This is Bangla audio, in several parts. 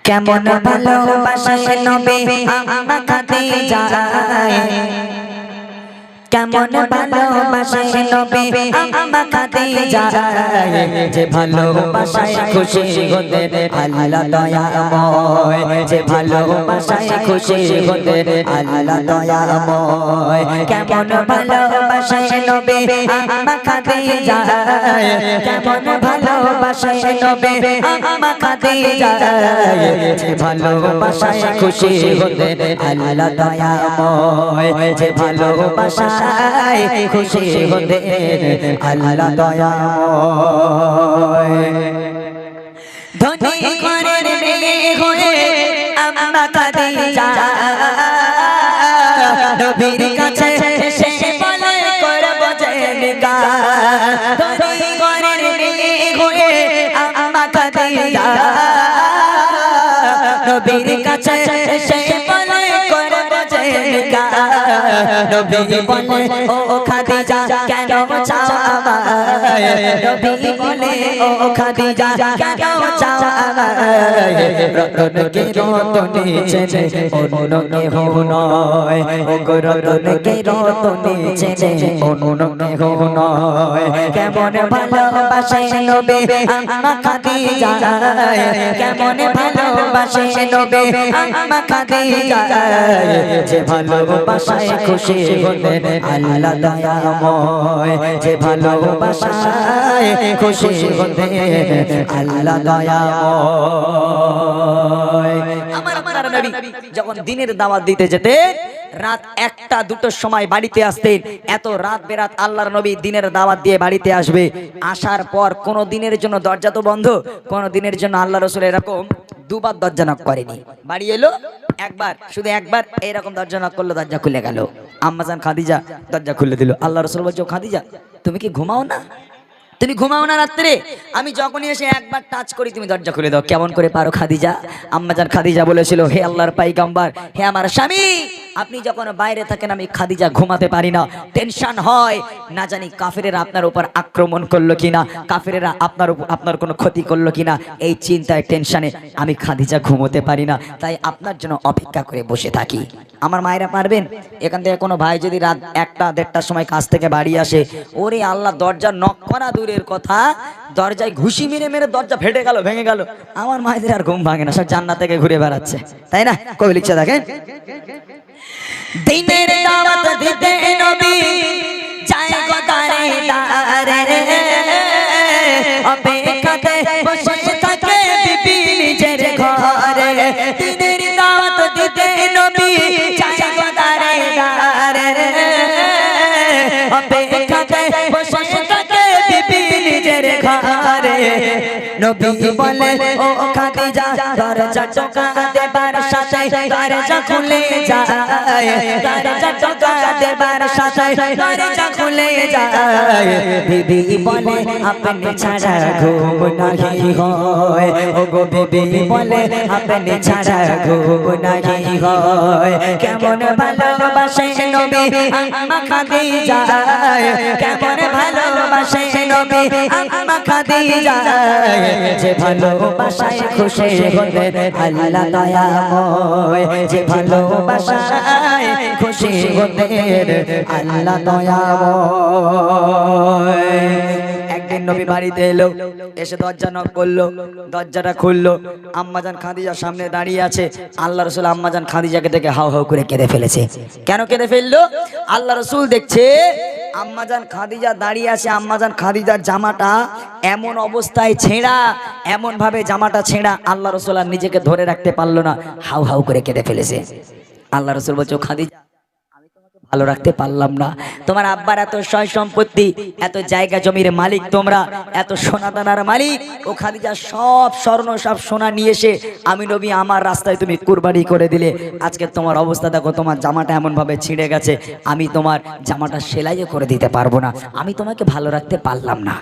কেমন ভালোবাসে নবী আম্মা খাদিজা কেমন ভালোবাসে নবী আম্মা খাদিজা যে ভালোবাসায় খুশি হতে আল্লাহ দয়াময় যে ভালোবাসায় খুশি হতে আল্লাহ দয়াময় কেমন ভালোবাসে নবী আম্মা খাদিজা কেমন ভালোবাসে নবী আম্মা খাদিজা যে ভালোবাসায় খুশি হতে আল্লাহ দয়াময় যে ভালোবাসা খুশি হতে আল্লাহ দয়াময় ধনী ঘরের মেয়ে হয়ে আম্মা খাদিজা নবীর কাছে এসে বলে করব জিনগার ধনী ঘরের মেয়ে হয়ে আম্মা খাদিজা নবীর কাছে এসে বলে করব জিনগার নবী বলে ও খাদিজা কেন চাও আমায় নবী বলে ও খাদিজা কেন চাও আমায় রতনকে রতনে চেনে অন্য কেহ নয় ও গো রতনকে রতনে চেনে অন্য কেহ নয় কেমন ভালোবাসে নবী আম্মা খাদিজা কেমন ভালোবাসে নবী আম্মা খাদিজা যে ভালোবাসায় খুশি হতে আল্লাহ দয়াময় যে ভালোবাসায় খুশি হতে আল্লাহ দয়াময় আমার নবী যখন দিনের দাওয়াত দিতে যেতে রাত 1টা 2টোর সময় বাড়িতে আসতেন এত রাত বেরাত আল্লাহর নবী দিনের দাওয়াত দিয়ে বাড়িতে আসবে আসার পর কোন দিনের জন্য দরজা তো বন্ধ কোন দিনের জন্য আল্লাহ রাসূল এরকম দুবার দরজা নক করেনি বাড়ি এলো একবার শুধু একবার এরকম দরজা নক করলো দরজা খুলে গেল আম্মা জান খাদিজা দরজা খুলে দিল আল্লাহ রাসূল বলছে খাদিজা তুমি কি ঘুমাও না তুমি ঘুমাও না রাতে আমি যখনই এসে একবার টাচ করি তুমি দরজা খুলে দাও কেমন করে পারো খাদিজা আম্মা জান খাদিজা বলেছিল হে আল্লাহর পয়গম্বর হে আমার স্বামী আপনি যখন বাইরে থাকেন আমি খাদিজা ঘুমাতে পারি না টেনশন হয় না জানি কাফেরেরা আপনার উপর আক্রমণ করলো কিনা কাফেরেরা আপনার কোনো ক্ষতি করলো কিনা এই চিন্তায় টেনশনে আমি খাদিজা ঘুমোতে পারি না তাই আপনার জন্য অপেক্ষা করে বসে থাকি আমার মায়েরা পারবেন এখান থেকে কোনো ভাই যদি রাত 1টা 1:30টার সময় কাজ থেকে বাড়ি আসে ওরে আল্লাহ দরজা নক করা দূরের কথা দরজায় ঘুষি মেরে মেরে দরজা ফেটে গেল ভেঙে গেল আমার মায়েদের আর ঘুম ভাঙে না সব জান্নাত থেকে ঘুরে বেড়াচ্ছে তাই না কবি লিখছে দেখেন দিনের দাওয়াত দিতে নবী যায় গো দারে দারে অপেক্ষাতে বসে থাকে বিবি নিজের ঘরে দিনের দাওয়াত দিতে নবী যায় গো দারে দারে অপেক্ষাতে বসে থাকে বিবি নিজের ঘরে নবী বলে ও খাদিজা দরজা টোকা দেবার সাথে দরজা খুলে যায় দরজা টোকা দেবার সাথে দরজা খুলে যায় বিবি বলে আপনি ছাড়া ঘুম নাহি হয় ও গো বিবি বলে আপনি ছাড়া ঘুম নাহি হয় কেমন ভালোবাসে নবী আম্মা খাদিজা কেমন ভালোবাসে নবী আম্মা খাদিজা যে ভালোবাসায় খুশি হতে আল্লাহ দয়াময় যে ভালোবাসায় খুশি হতে আল্লাহ দয়াময় একদিন নবী বাড়িতে এলো এসে দরজা নক করলো দরজাটা খুললো আম্মা জান খাদিজা সামনে দাঁড়িয়ে আছে আল্লাহ রাসূল আম্মা জান খাদিজাকে দেখে হাউ হাউ করে কেঁদে ফেলেছে কেন কেঁদে ফেললো আল্লাহ রাসূল দেখছে আম্মা জান খাদিজা দাঁড়িয়ে আছে আম্মা জান খাদিজার জামাটা এমন অবস্থায় ছেঁড়া এমন ভাবে জামাটা ছেঁড়া আল্লাহ রাসূল আর নিজেকে ধরে রাখতে পারলো না হাউ হাউ করে কেঁদে ফেলেছে আল্লাহ রাসূল বলছে খাদিজা ভালো রাখতে পারলাম না তোমার আব্বার এত সয় সম্পত্তি এত জায়গা জমির মালিক তোমরা এত সোনা দানার মালিক ও খাদিজা সব স্বর্ণ সব সোনা নিয়ে এসে আমি নবী আমার রাস্তায় তুমি কুরবানি করে দিলে আজকে তোমার অবস্থা দেখো তোমার জামাটা এমন ভাবে ছিঁড়ে গেছে আমি তোমার জামাটা সেলাইও করে দিতে পারবো না আমি তোমাকে ভালো রাখতে পারলাম না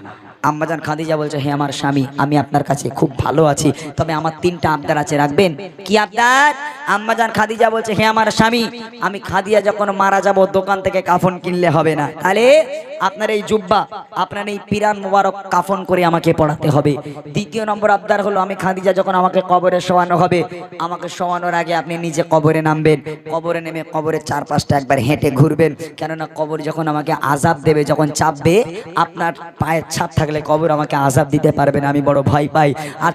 আম্মাজান খাদিজা বলছে হে আমার স্বামী আমি আপনার কাছে খুব ভালো আছি তবে আমার 3টা আবদার আছে রাখবেন কি আবদার আম্মাজান খাদিজা বলছে, হে আমার স্বামী, আমি খাদিজা যখন মারা যাব দোকান থেকে কাফন কিনলে হবে না, তাহলে আপনার এই জুব্বা, আপনার এই পিরান মোবারক কাফন করে আমাকে পড়াতে হবে। দ্বিতীয় নম্বর আবদার হলো, আমি খাদিজা যখন আমাকে কবরে শোয়ানো হবে, আমাকে শোয়ানোর আগে আপনি নিজে কবরে নামবেন, কবরে নেমে কবরের চারপাশটা একবার হেঁটে ঘুরবেন, কেননা কবর যখন আমাকে আযাব দেবে, যখন চাপবে, আপনার পায়ের ছাপ থাকলে কবর আমাকে আযাব দিতে পারবে না, আমি বড় ভয় পাই। আর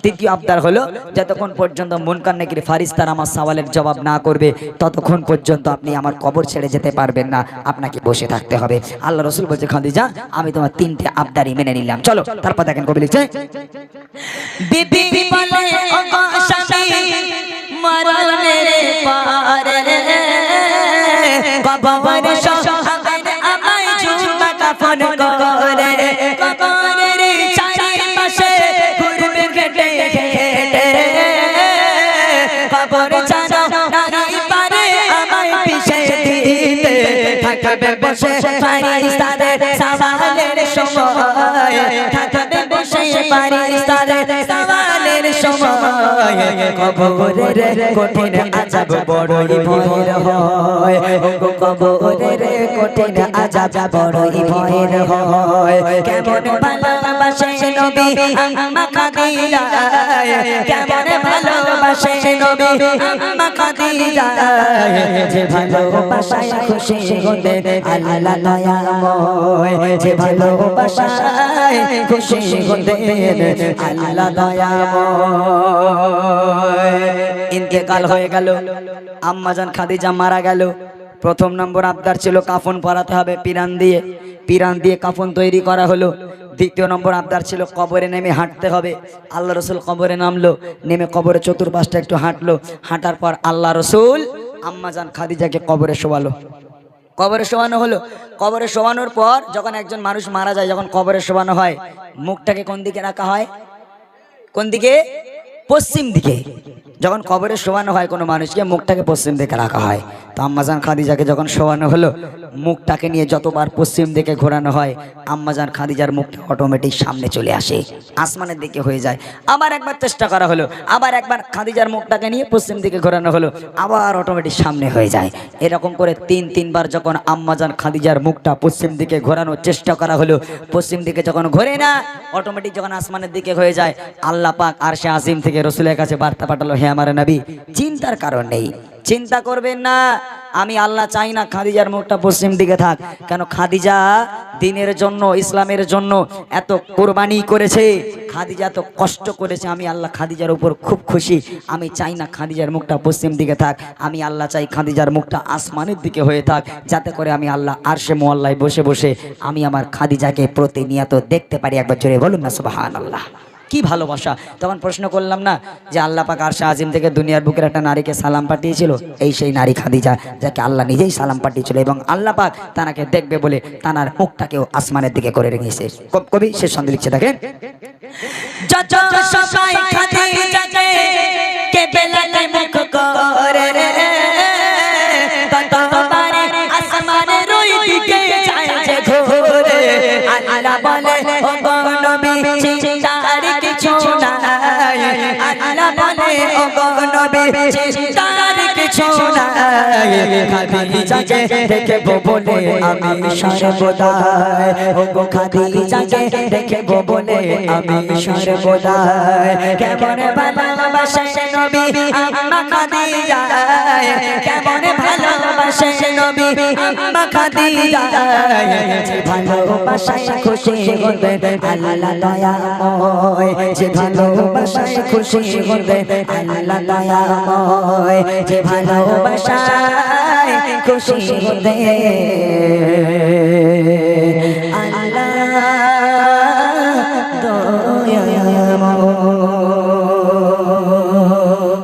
তৃতীয় আবদার হলো, যতক্ষণ পর্যন্ত মুনকার নাকির ফারিস্তারা আমার সওয়ালের জবাব না করবে, ততক্ষণ পর্যন্ত আপনি আমার কবর ছেড়ে যেতে পারবেন না, আপনাকে বসে থাকতে হবে। আল্লাহ রাসূল বলছে, খাদিজা আমি তোমার তিনটে আবদারই মেনে নিলাম। চলো তারপর দেখেন কবি লিখছে, বিবি বলে ও গো স্বামী মরণের পারে কবরে শোয়াবেন আমায় জুম্মা কাফন করে, কবরের চারিপাশে ঘুরবে ঘেটে ঘেটে, কবর ছাড়া নাই পারে আমায় পিছে দিতে, থাকবে বসে ফারিস্তাদের সওয়ালের সময়, থাকবে বসে ফারিস্তাদের সওয়ালের সময়, কবরের কঠিন আযাব বড়ই ভয়ের হয়, কবরের কঠিন আযাব বড়ই ভয়ের হয়। কেমন ভালোবাসে নবী আম্মা খাদিজা, কেমন ভালোবাসে নবী আম্মা খাদিজা, যে ভালোবাসায় খুশি হতে আল্লাহ দয়াময়, যে ভালোবাসায় খুশি হতে আল্লাহ দয়াময়। ইন্তেকাল হয়ে গেল, আম্মাজান খাদিজা মারা গেল। প্রথম নম্বর আবদার ছিল কাফন পরাতে হবে পিরান দিয়ে কাফন তৈরি করা হলো। দ্বিতীয় নম্বর আবদার ছিল কবরে নেমে হাঁটতে হবে। আল্লাহ রসুল কবরে নামলো, নেমে কবরে চতুর্পাশটা একটু হাঁটলো, হাঁটার পর আল্লাহ রসুল আম্মাজান খাদিজাকে কবরে শোয়ালো। কবরে শোয়ানো হলো। কবরে শোয়ানোর পর যখন একজন মানুষ মারা যায়, যখন কবরে শোয়ানো হয়, মুখটাকে কোন দিকে রাখা হয়? কোন দিকে? পশ্চিম দিকে। যখন কবরে শোয়ানো হয় কোনো মানুষকে, মুখটাকে পশ্চিম দিকে রাখা হয়। তো আম্মাজান খাদিজাকে যখন শোয়ানো হলো, মুখটাকে নিয়ে যতবার পশ্চিম দিকে ঘোরানো হয়, আম্মাজান খাদিজার মুখটা অটোমেটিক সামনে চলে আসে, আসমানের দিকে হয়ে যায়। আবার একবার চেষ্টা করা হলো, আবার একবার খাদিজার মুখটাকে নিয়ে পশ্চিম দিকে ঘোরানো হলো, আবার অটোমেটিক সামনে হয়ে যায়। এরকম করে তিনবার যখন আম্মাজান খাদিজার মুখটা পশ্চিম দিকে ঘোরানোর চেষ্টা করা হলো, পশ্চিম দিকে যখন ঘোরে না, অটোমেটিক যখন আসমানের দিকে হয়ে যায়, আল্লাহ পাক আরশে আজিম থেকে রসুলের কাছে বার্তা পাঠালো, হে আমার নবী, চিন্তার কারণ নেই, চিন্তা করবেন না, আমি আল্লাহ চাই না খাদিজার মুখটা পশ্চিম দিকে থাক। কেন? খাদিজা দ্বীনের জন্য, ইসলামের জন্য এত কোরবানি করেছে, খাদিজা এত কষ্ট করেছে, আমি আল্লাহ খাদিজার উপর খুব খুশি। আমি চাই না খাদিজার মুখটা পশ্চিম দিকে থাক, আমি আল্লাহ চাই খাদিজার মুখটা আসমানের দিকে হয়ে থাক, যাতে করে আমি আল্লাহ আরশে মুআল্লায় বসে বসে আমি আমার খাদিজাকে প্রতিনিয়ত দেখতে পারি। একবার জোরে বলুন না সুবহানাল্লাহ। কি ভালোবাসা! তখন প্রশ্ন করলাম না যে আল্লাহ পাক আরশে আজিম থেকে দুনিয়ার বুকের একটা নারীকে সালাম পাঠিয়েছিল, এই সেই নারী খাদিজা, যাকে আল্লাহ নিজেই সালাম পাঠিয়েছিল, এবং আল্লাহ পাক তানাকে দেখবে বলে তানার মুখটাকেও আসমানের দিকে করে রেখেছে। কবি শেষ সন্ধে লিখছে, দেখেন, যত সবাই খাদিজাকে কেবলাতে মুখ করে রে, ততবারে আসমানের ওই দিকে যায় যে ঘোরে, আল্লাহ বলে ও গো নবী চিন্তার কিছু নাই, আল্লাহ বলে ও গো নবী চিন্তার কিছু নাই, খাদিজাকে দেখবো বলে আমি সর্বদাই, ও গো খাদিজাকে দেখবো বলে আমি সর্বদাই, কেমন ভালোবাসে নবী আম্মা খাদিজা, কেমন ভালোবাসে নবী আম্মা খাদিজা, যে ভালোবাসায় খুশি হতে আল্লাহ দয়াময়, যে ভালোবাসায় খুশি হতে আল্লাহ দয়াময়, যে ভালোবাসায় খুশি হতে আল্লাহ দয়াময়।